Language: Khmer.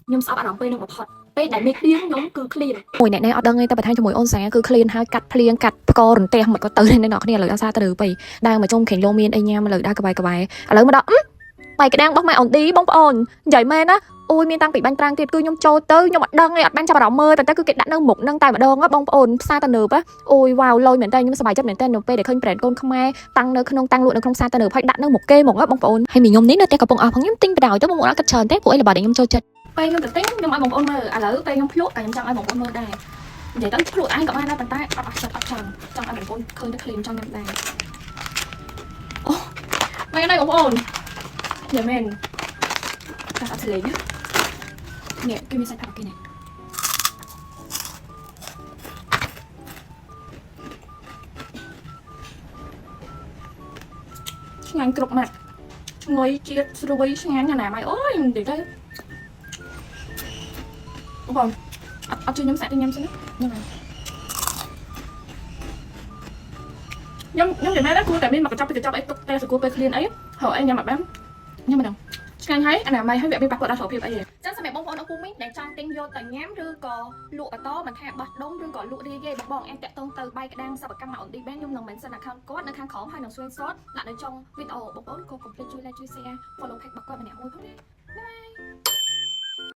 ខ្ញុំស្អប់អារម្មណ៍ពេលនឹងបំផុតពេលដែលមេឃភ្លៀងខ្ញុំគឺ clean មួយអ្នកនេះអត់ដឹងទេតែបន្ថែមជាមួយអូនសាគឺ clean ហើយកាត់ភ្លៀងកាត់ផ្គររន្ទះមិនក៏ទៅអ្នកនរគ្នាឥឡូវអាសាទៅទៅដើរមកជុំខេងលោមានអីញ៉ាំឥឡូវដើរក្បែរឥឡូវមកដល់បាយក្តាំងរបស់ម៉ែអូនឌីបងប្អូននិយាយមែនណាអូយមានតាំងពីបាញ់ប្រាំងទៀតគឺខ្ញុំចូលទៅខ្ញុំអត់ដឹងទេអត់បានចាប់អារម្មណ៍មើលប៉ុន្តែគឺគេដាក់នៅមុខនឹងតែម្ដងបងប្អូនផ្សារតនើបអូយវ៉ាវលយមែនតើខ្ញុំសប្បាយចិត្តមែនតើនៅពេលដែលឃើញ brand កូនខ្មែរតាំងនៅក្នុងតាំងលក់នៅក្នុងផ្សារតនើបហើយដាក់នៅមុខគេហ្មងបងប្អូនហើយមីខ្ញុំនេះនៅតែកំពុងអស់ផងខ្ញុំទិញបដ ாய் ទៅបងប្អូនអត់គិតច្រើនទេព្រោះអីរបស់ដែលខ្ញុំចូលចិត្តពេលខ្ញុំទៅទិញខ្ញុំឲ្យបងប្អូនមើលឥឡូវពេលខ្ញុំភ្លក់តែខ្ញុំចង់ឲ្យបងប្អូនមើលដែរនិយាយទៅភ្លក់ឯងក៏បានដែរប៉ុន្តែអត់ចិត្តអត់ចង់ឲ្យបងប្អូនឃើញតែ clean ចង់ញ៉ាំដែរអូមែនទេបងប្អូននិយាយមែនតែអត់ឆ្លេងនេះគេមានសាច់ផាក់គេនេះឆ្ងាញ់គ្រប់ម៉ាត់ងុយជាតិស្រួយឆ្ងាញ់ណាស់ម៉ៃអូយនិយាយទៅបងអត់ជួយខ្ញុំសាក់ទៅញ៉ាំសិនណាខ្ញុំនិយាយមែនណាគួរតែមានមកកញ្ចប់ពីកញ្ចប់អីទុកតែសគួរពេលឃ្លានអីហៅអីញ៉ាំអត់បានញ៉ាំមិនដឹងឆ្ងាញ់ហើយអនាម័យហើយវាមានប៉ះពាល់ដល់សុខភាពអីចឹងសម្រាប់បងប្អូនអពុមីដែលចង់ទិញយកទៅញ៉ាំឬក៏លក់បន្តមិនថាបោះដុំឬក៏លក់រាយបងអាចតាក់ទងទៅបាយក្តាំងសិប្បកម្មអូនឌីបែងខ្ញុំនឹង mention account គាត់នៅខាងក្រោមហើយនឹង screenshot ដាក់នៅtrongវីដេអូបងប្អូនក៏កុំភ្លេចជួយ like ជួយ share follow page របស់គាត់ម្នាក់មួយផងណា